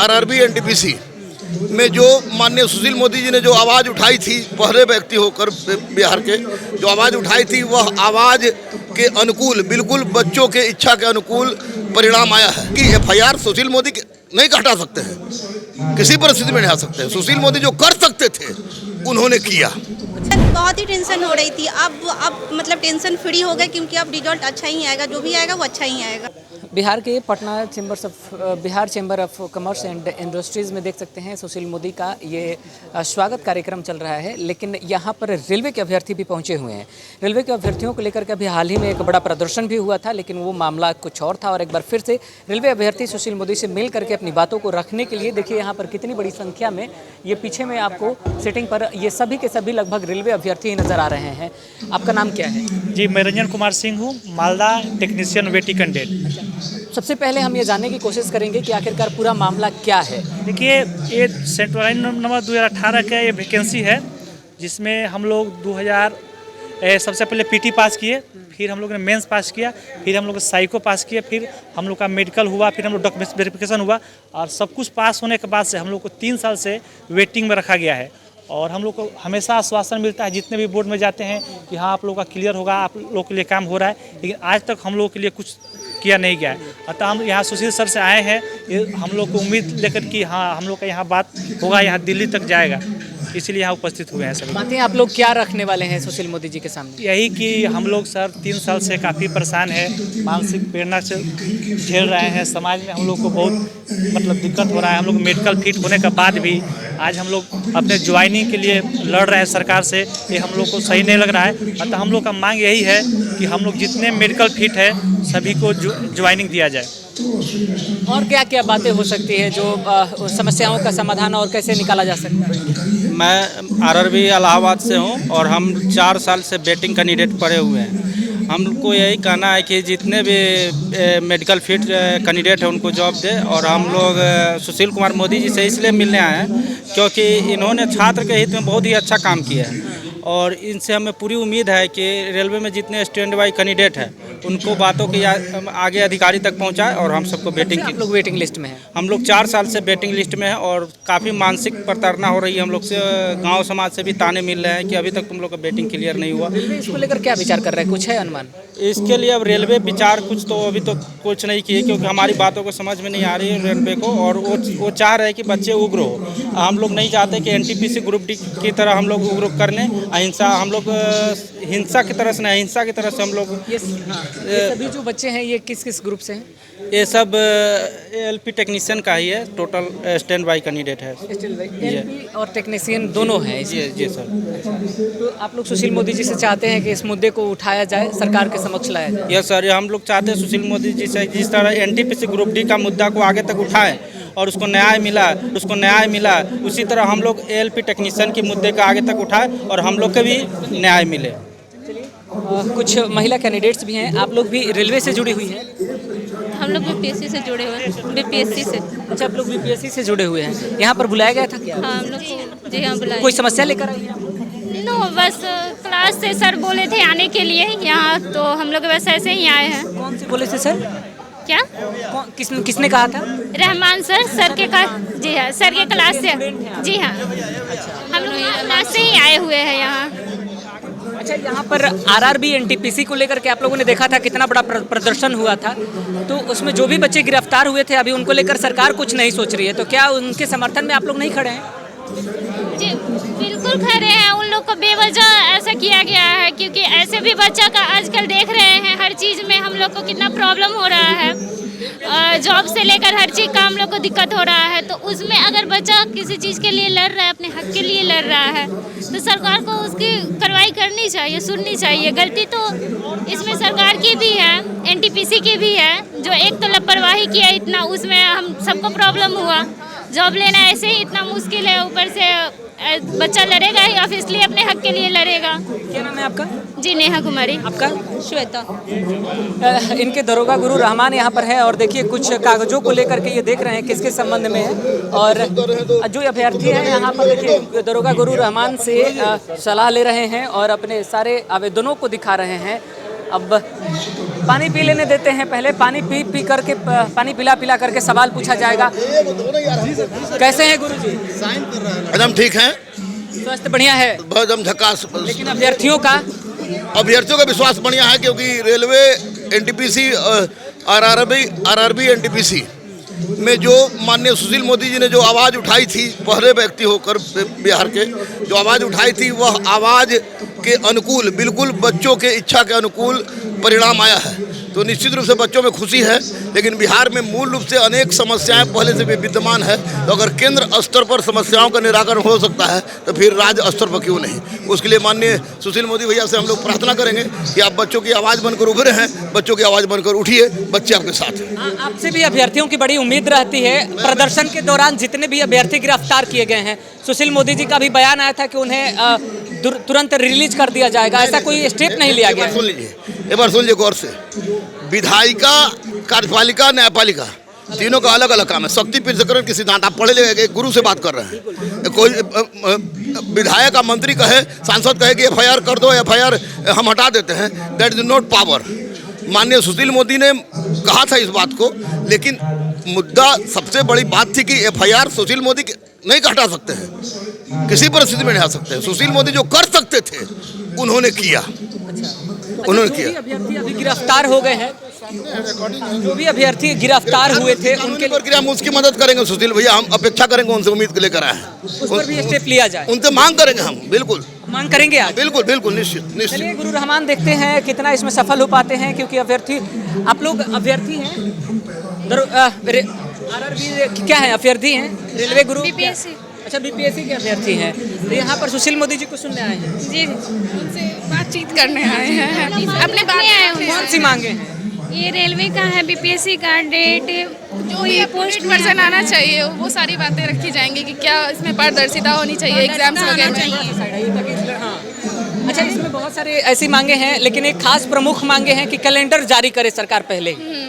RRB NTPC में जो माननीय सुशील मोदी जी ने जो आवाज़ उठाई थी, पहले व्यक्ति होकर बिहार के जो आवाज़ उठाई थी, वह आवाज़ के अनुकूल, बिल्कुल बच्चों के इच्छा के अनुकूल परिणाम आया है कि एफआईआर सुशील मोदी नहीं हटा सकते हैं, किसी परिस्थिति में नहीं हटा सकते हैं। सुशील मोदी जो कर सकते थे उन्होंने किया। बहुत ही टेंशन हो रही थी, अब मतलब टेंशन फ्री हो गए, क्योंकि अब रिजल्ट अच्छा ही आएगा, जो भी आएगा वो अच्छा ही आएगा। बिहार के Patna Bihar chamber of commerce and industries में देख सकते हैं सुशील मोदी का ये स्वागत कार्यक्रम चल रहा है, लेकिन यहाँ पर रेलवे के अभ्यर्थी भी पहुँचे हुए हैं। रेलवे के अभ्यर्थियों को लेकर के अभी हाल ही में एक बड़ा प्रदर्शन भी हुआ था, लेकिन वो मामला कुछ और था और एक बार फिर से रेलवे अभ्यर्थी सुशील मोदी से मिल करके अपनी बातों को रखने के लिए, देखिए यहाँ पर कितनी बड़ी संख्या में ये पीछे में आपको सिटिंग पर ये सभी के सभी लगभग रेलवे अभ्यर्थी ही नज़र आ रहे हैं। आपका नाम क्या है? जी, मैं रंजन कुमार सिंह हूँ, मालदा टेक्नीशियन वेटी कैंडिडेट। सबसे पहले हम ये जानने की कोशिश करेंगे कि आखिरकार पूरा मामला क्या है। देखिए, ये सेंट्रल नंबर 2018 का ये वैकेंसी है, जिसमें हम लोग सबसे पहले पीटी पास किए, फिर हम लोग ने मेंस पास किया, फिर हम लोग साइको पास किए, फिर हम लोग का मेडिकल हुआ, फिर हम लोग डॉक्यूमेंट वेरिफिकेशन हुआ, और सब कुछ पास होने के बाद से हम लोग को 3 साल से वेटिंग में रखा गया है। और हम लोग को हमेशा आश्वासन मिलता है जितने भी बोर्ड में जाते हैं कि हाँ, आप लोगों का क्लियर होगा, आप लोग के लिए काम हो रहा है, लेकिन आज तक हम लोगों के लिए कुछ किया नहीं गया है। अतः हम यहाँ सुशील सर से आए हैं, हम लोग को उम्मीद लेकर कि हाँ, हम लोग का यहाँ बात होगा, यहाँ दिल्ली तक जाएगा, इसीलिए यहाँ उपस्थित हुए हैं सर। बातें आप लोग क्या रखने वाले हैं सुशील मोदी जी के सामने? यही कि हम लोग सर 3 साल से काफ़ी परेशान है, मानसिक प्रेरणा से झेल रहे हैं, समाज में हम लोग को बहुत मतलब दिक्कत हो रहा है। हम लोग मेडिकल फिट होने के बाद भी आज हम लोग अपने ज्वाइनिंग के लिए लड़ रहे हैं सरकार से, ये हम लोग को सही नहीं लग रहा है। अतः हम लोग का मांग यही है कि हम लोग जितने मेडिकल फिट है सभी को ज्वाइनिंग दिया जाए। और क्या क्या बातें हो सकती है जो समस्याओं का समाधान और कैसे निकाला जा सकता है? मैं आरआरबी इलाहाबाद से हूं और हम 4 साल से वेटिंग कैंडिडेट पड़े हुए हैं। हमको यही कहना है कि जितने भी मेडिकल फिट कैंडिडेट हैं उनको जॉब दे, और हम लोग सुशील कुमार मोदी जी से इसलिए मिलने आए हैं क्योंकि इन्होंने छात्र के हित में बहुत ही अच्छा काम किया है, और इनसे हमें पूरी उम्मीद है कि रेलवे में जितने स्टैंड बाई कैंडिडेट हैं उनको बातों की आगे अधिकारी तक पहुंचाए, और हम सबको वेटिंग की। आप लोग वेटिंग लिस्ट में हैं? हम लोग 4 साल से वेटिंग लिस्ट में हैं, और काफ़ी मानसिक प्रताड़ना हो रही है हम लोग से। गांव समाज से भी ताने मिल रहे हैं कि अभी तक तुम लोग का वेटिंग क्लियर नहीं हुआ। इसको लेकर क्या विचार कर रहे हैं, कुछ है अनुमान? इसके लिए अब रेलवे विचार तो अभी तो कुछ नहीं किए, क्योंकि हमारी बातों को समझ में नहीं आ रही है रेलवे को, और वो चाह रहे हैं कि बच्चे उग्र हो। हम लोग नहीं चाहते कि एनटीपीसी ग्रुप डी की तरह हम लोग उग्र कर लें, अहिंसा हम लोग हिंसा की तरह से नहीं, अहिंसा की तरह से हम लोग। ये सभी जो बच्चे हैं ये किस किस ग्रुप से हैं? ये सब एलपी टेक्नीशियन का ही है, टोटल स्टैंड बाई कैंडिडेट है। एलपी और टेक्नीशियन दोनों हैं? जी सर। तो आप लोग सुशील मोदी जी से चाहते हैं कि इस मुद्दे को उठाया जाए, सरकार के समक्ष लाया जाए? यस सर, हम लोग चाहते हैं सुशील मोदी जी से जिस तरह एनटीपीसी ग्रुप डी का मुद्दा को आगे तक उठाएं और उसको न्याय मिला, उसी तरह हम लोग एलपी टेक्नीशियन के मुद्दे का आगे तक उठाएं और हम लोग को भी न्याय मिले। कुछ महिला कैंडिडेट्स भी हैं, आप लोग भी रेलवे से जुड़ी हुई हैं? हम लोग बीपीएससी से जुड़े हुए हैं। बीपीएससी से। अच्छा, आप लोग बीपीएससी से जुड़े हुए हैं। यहाँ पर बुलाया गया था क्या? हाँ, हम लोग जी हाँ बुलाए। कोई समस्या लेकर आई हैं? नो, बस क्लास से सर बोले थे आने के लिए यहाँ, तो हम लोग बस ऐसे ही आए हैं। कौन से बोले थे सर? क्या? किसने कहा था? रहमान सर के जी हाँ, सर के क्लास से। जी हाँ, हम लोग क्लास से ही आए हुए हैं यहाँ। अच्छा, यहाँ पर आरआरबी एनटीपीसी को लेकर के आप लोगों ने देखा था कितना बड़ा प्रदर्शन हुआ था, तो उसमें जो भी बच्चे गिरफ्तार हुए थे अभी उनको लेकर सरकार कुछ नहीं सोच रही है, तो क्या उनके समर्थन में आप लोग नहीं खड़े हैं? जी बिल्कुल खड़े हैं। उन लोग को बेवजह ऐसा किया गया है, क्योंकि ऐसे भी बच्चा का आजकल देख रहे हैं हर चीज़ में हम लोग को कितना प्रॉब्लम हो रहा है, जॉब से लेकर हर चीज़ का हम लोग को दिक्कत हो रहा है। तो उसमें अगर बच्चा किसी चीज़ के लिए लड़ रहा है, अपने हक के लिए लड़ रहा है, तो सरकार को उसकी कार्रवाई करनी चाहिए, सुननी चाहिए। गलती तो इसमें सरकार की भी है, एनटीपीसी की भी है, जो एक तो लापरवाही किया इतना, उसमें हम सबको प्रॉब्लम हुआ। जॉब लेना ऐसे ही इतना मुश्किल है, ऊपर से बच्चा लड़ेगा ही, ऑब्वियसली अपने हक के लिए लड़ेगा। क्या नाम है आपका? जी, नेहा कुमारी। आपका? श्वेता। इनके दरोगा गुरु रहमान यहाँ पर है, और देखिए कुछ कागजों को लेकर के ये देख रहे हैं किसके संबंध में है, और जो अभ्यर्थी हैं यहाँ पर देखिए दरोगा गुरु रहमान से सलाह ले रहे हैं और अपने सारे आवेदनों को दिखा रहे हैं। अब पानी पी लेने देते हैं, पहले पानी पी करके पानी पिला करके सवाल पूछा जाएगा। कैसे हैं गुरुजी? एकदम ठीक है, स्वास्थ्य बढ़िया है, बहुत एकदम झकास। लेकिन अभ्यर्थियों का विश्वास बढ़िया है, क्योंकि रेलवे, एनटीपीसी, आरआरबी एनटीपीसी में जो माननीय सुशील मोदी जी ने जो आवाज़ उठाई थी, पहले व्यक्ति होकर बिहार के जो आवाज़ उठाई थी, वह आवाज़ के अनुकूल, बिल्कुल बच्चों के इच्छा के अनुकूल परिणाम आया है। तो निश्चित रूप से बच्चों में खुशी है, लेकिन बिहार में मूल रूप से अनेक समस्याएं पहले से भी विद्यमान है। तो अगर केंद्र स्तर पर समस्याओं का निराकरण हो सकता है तो फिर राज्य स्तर पर क्यों नहीं। उसके लिए माननीय सुशील मोदी भैया से हम लोग प्रार्थना करेंगे कि आप बच्चों की आवाज़ बनकर उभरे हैं, बच्चों की आवाज़ बनकर उठिए, बच्चे आपके साथ हैं। आपसे भी अभ्यर्थियों की बड़ी उम्मीद रहती है। प्रदर्शन के दौरान जितने भी अभ्यर्थी गिरफ्तार किए गए हैं, सुशील मोदी जी का भी बयान आया था कि उन्हें तुरंत रिलीज कर दिया जाएगा, ऐसा कोई स्टेप नहीं लिया गया। सुन लीजिए, एक बार सुन लीजिए गौर से। विधायिका, कार्यपालिका, न्यायपालिका तीनों का अलग अलग काम है। शक्ति पृथक्करण की सिद्धांत आप पढ़े ले, एक गुरु से बात कर रहे हैं। कोई विधायक, मंत्री कहे, सांसद कहे कि एफआईआर कर दो, एफआईआर हम हटा देते हैं, दैट इज नॉट पावर। माननीय सुशील मोदी ने कहा था इस बात को, लेकिन मुद्दा सबसे बड़ी बात थी कि एफआईआर सुशील मोदी नहीं हटा सकते हैं, किसी परिस्थिति में नहीं हटा सकते हैं। सुशील मोदी जो कर सकते थे उन्होंने किया, उन्होंने किया। अभ्यर्थी अभी गिरफ्तार हो गए हैं, जो भी अभ्यर्थी गिरफ्तार हुए थे उनके प्रक्रिया हम उसकी मदद करेंगे। सुशील भैया, हम अपेक्षा करेंगे, उनसे उम्मीद लेकर आए हैं, उस पर भी स्टेप लिया जाए, उनसे मांग करेंगे, हम बिल्कुल मांग करेंगे आज। बिल्कुल बिल्कुल, निश्चित चलिए निश्चित। गुरु रहमान, देखते हैं कितना इसमें सफल हो पाते हैं, क्योंकि अभ्यर्थी, आप लोग अभ्यर्थी हैं, आरआरबी क्या है, अभ्यर्थी हैं, रेलवे गुरु, बीपीएससी। अच्छा, बीपीएससी के अभ्यर्थी हैं। तो यहाँ पर सुशील मोदी जी को सुनने आए हैं, जी, उनसे बातचीत करने आए हैं, अपने बात आए हैं। कौन सी मांगे हैं? ये रेलवे का है, बीपीएससी का डेट, जो ये पोस्ट वर्जन आना चाहिए, वो सारी बातें रखी जाएंगी कि क्या इसमें पारदर्शिता होनी चाहिए, एग्जाम्स वगैरह चाहिए। हाँ, अच्छा, इसमें बहुत सारे ऐसी मांगे हैं, लेकिन एक खास प्रमुख मांगे हैं कि कैलेंडर जारी करे सरकार पहले ही।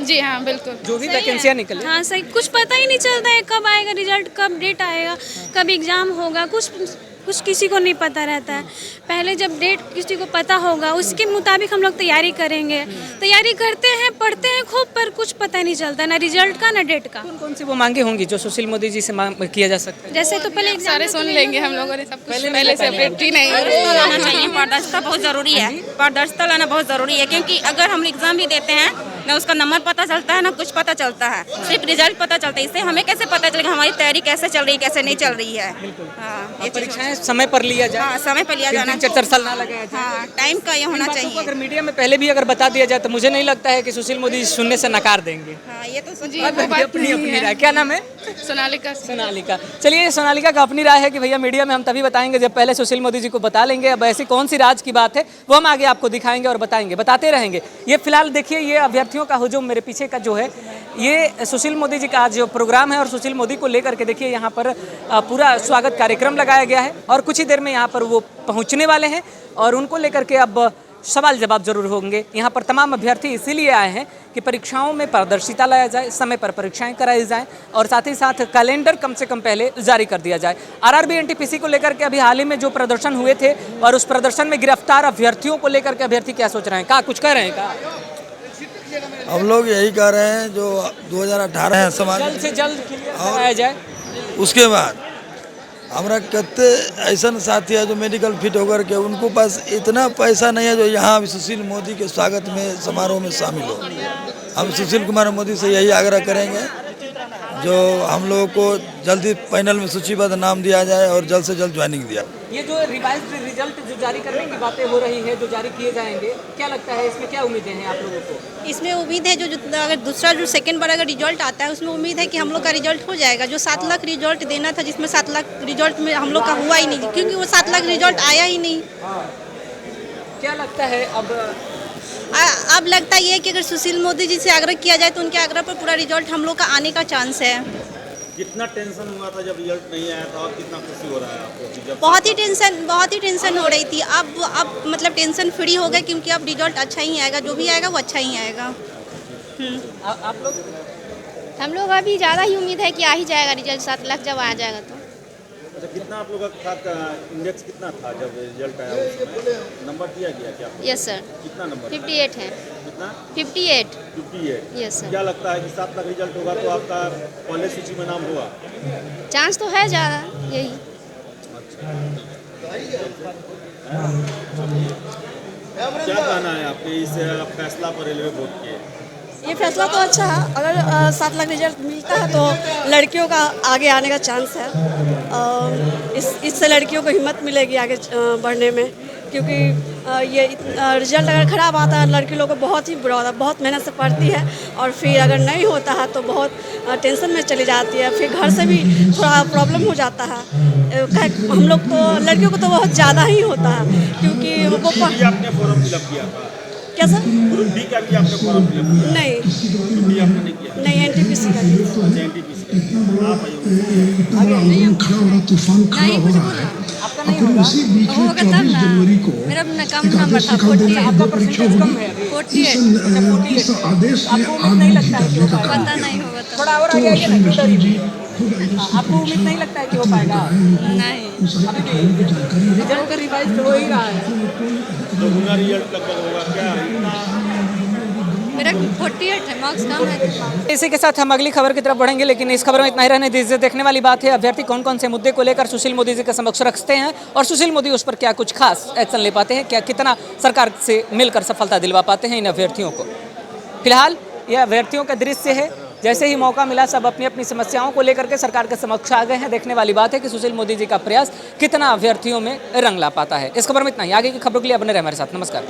जी हाँ, बिल्कुल, जो भी वैकेंसियाँ निकले। हाँ सही, कुछ पता ही नहीं चलता है कब आएगा रिजल्ट, कब डेट आएगा, कब एग्ज़ाम होगा, कुछ किसी को नहीं पता रहता है। पहले जब डेट किसी को पता होगा, उसके मुताबिक हम लोग तैयारी करेंगे। तैयारी करते हैं, पढ़ते हैं खूब, पर कुछ पता नहीं चलता, ना रिजल्ट का ना डेट का। कौन सी वो मांगे होंगी जो सुशील मोदी जी से मांग किया जा सकता है? जैसे तो पहले सारे सुन लेंगे हम लोगों ने, सब कुछ पहले से अपडेट ही नहीं लाना चाहिए। पारदर्शिता बहुत ज़रूरी है, पारदर्शिता लाना बहुत ज़रूरी है, क्योंकि अगर हम एग्ज़ाम भी देते हैं ना उसका नंबर पता चलता है ना कुछ पता चलता है, सिर्फ रिजल्ट पता चलता है। इससे हमें कैसे पता चलेगा हमारी तैयारी कैसे चल रही है, कैसे नहीं चल रही है। हाँ, ये परीक्षाएं समय पर लिया जाए। हाँ, समय पर लिया जाना, 4 साल ना लगे। हाँ, टाइम का ये होना चाहिए। अगर मीडिया में पहले भी अगर बता दिया जाए तो मुझे नहीं लगता है कि सुशील मोदी सुनने से नकार देंगे। हाँ, ये तो अपनी राय। क्या नाम है? सोनालिका। चलिए, सोनालिका का अपनी राय है कि भैया मीडिया में हम तभी बताएंगे जब पहले सुशील मोदी जी को बता लेंगे। अब ऐसी कौन सी राज की बात है वो हम आगे आपको दिखाएंगे और बताएंगे, बताते रहेंगे। ये फिलहाल देखिए, ये अभ्यर्थियों का हुजूम मेरे पीछे का जो है, ये सुशील मोदी जी का आज जो प्रोग्राम है और सुशील मोदी को लेकर के देखिए यहाँ पर पूरा स्वागत कार्यक्रम लगाया गया है और कुछ ही देर में यहाँ पर वो पहुँचने वाले हैं और उनको लेकर के अब सवाल जवाब जरूर होंगे। यहाँ पर तमाम अभ्यर्थी इसीलिए आए हैं कि परीक्षाओं में पारदर्शिता लाया जाए, समय पर परीक्षाएं कराई जाएं और साथ ही साथ कैलेंडर कम से कम पहले जारी कर दिया जाए। आरआरबी एनटीपीसी को लेकर के अभी हाल ही में जो प्रदर्शन हुए थे और उस प्रदर्शन में गिरफ्तार अभ्यर्थियों को लेकर के अभ्यर्थी क्या सोच रहे हैं, क्या कुछ कह रहे हैं? क्या हम लोग यही कह रहे हैं जो 2018 है समाज जल्द से जल्द क्लियर कराया जाए। उसके बाद हमारा कितने ऐसा साथी है जो मेडिकल फिट होकर के उनको पास इतना पैसा नहीं है जो यहाँ सुशील मोदी के स्वागत में समारोह में शामिल हो। हम सुशील कुमार मोदी से यही आग्रह करेंगे जो हम लोगों को जल्दी पैनल में सूचीबद्ध नाम दिया जाए और जल्द से जल्द ज्वाइनिंग दिया। ये जो रिवाइज्ड रिजल्ट जो जारी करने की बातें हो रही है, जो जारी किए जाएंगे, क्या लगता है इसमें क्या उम्मीदें हैं आप लोगों को? इसमें उम्मीद है जो अगर दूसरा जो सेकंड बार अगर रिजल्ट आता है उसमें उम्मीद है कि हम लोग का रिजल्ट हो जाएगा। जो 7 लाख रिजल्ट देना था, जिसमें 7 लाख रिजल्ट में हम लोग का हुआ ही नहीं, क्योंकि वो 7 लाख रिजल्ट आया ही नहीं। क्या लगता है अब लगता ये है कि अगर सुशील मोदी जी से आग्रह किया जाए तो उनके आग्रह पर पूरा रिजल्ट हम लोग का आने का चांस है। कितना टेंशन हुआ था जब रिजल्ट नहीं आया था और कितना खुशी हो रहा है आपको? बहुत ही टेंशन हो रही थी। अब मतलब टेंशन फ्री हो गए, क्योंकि अब रिजल्ट अच्छा ही आएगा, जो भी आएगा वो अच्छा ही आएगा। आप लोग? हम लोग अभी ज़्यादा ही उम्मीद है कि आ ही जाएगा रिजल्ट, 7 लाख जब आ जाएगा तो। अच्छा, कितना आप लोगों का था, इंडेक्स कितना था जब रिजल्ट आया उस समय? नंबर दिया गया क्या आपको? यस सर, कितना नंबर? 58 है। कितना? 58। 58। Yes sir. क्या लगता है कि 7 लाख रिजल्ट होगा तो आपका पहले सूची में नाम होगा? चांस तो है ज़्यादा, यही। क्या कहना है आपके इस फैसला पर रेलवे बोर्ड के? ये फैसला तो अच्छा है। अगर 7 लाख रिजल्ट मिलता है तो लड़कियों का आगे आने का चांस है। इससे लड़कियों को हिम्मत मिलेगी आगे बढ़ने में, क्योंकि ये रिजल्ट अगर ख़राब आता है लड़की लोगों को बहुत ही बुरा होता है। बहुत मेहनत से पढ़ती है और फिर अगर नहीं होता है तो बहुत टेंशन में चली जाती है, फिर घर से भी थोड़ा प्रॉब्लम हो जाता है। हम लोग तो लड़कियों को तो बहुत ज़्यादा ही होता है, क्योंकि वो आपने फॉर्म फिलअप किया था क्या सर? ग्रुप डी का भी आपने फॉर्म फिलअप किया? नहीं, ग्रुप डी आपने नहीं किया? नहीं NTPC का। NTPC का। आप आइए। आपका नहीं होगा, होगा तब ना। मेरा कम नंबर था 48। आपका परसेंटेज कम है अभी। 48। आपको उम्मीद नहीं लगता है कि हो पाएगा? पता नहीं होगा तब। थोड़ा और आगे आइए ना, क्यों डरी हुई है? आपको उम्मीद नहीं लगता है कि हो पाएगा? नहीं, अभी भी रिजल्ट का रिवाइज हो ही रहा है। तो गुना रिजल्ट लगभग होगा क्या? मेरा 48 है, मार्क्स कम है। इसी के साथ हम अगली खबर की तरफ बढ़ेंगे, लेकिन इस खबर में इतना ही रहने दीजिए। देखने वाली बात है अभ्यर्थी कौन कौन से मुद्दे को लेकर सुशील मोदी जी के समक्ष रखते हैं और सुशील मोदी उस पर क्या कुछ खास एक्शन ले पाते हैं, क्या कितना सरकार से मिलकर सफलता दिलवा पाते हैं इन अभ्यर्थियों को। फिलहाल यह अभ्यर्थियों का दृश्य है। जैसे ही मौका मिला सब अपनी अपनी समस्याओं को लेकर के सरकार के समक्ष आ गए हैं। देखने वाली बात है कि सुशील मोदी जी का प्रयास कितना अभ्यर्थियों में रंग ला पाता है। इस खबर में इतना ही। आगे की खबरों के लिए बने रहे हमारे साथ। नमस्कार।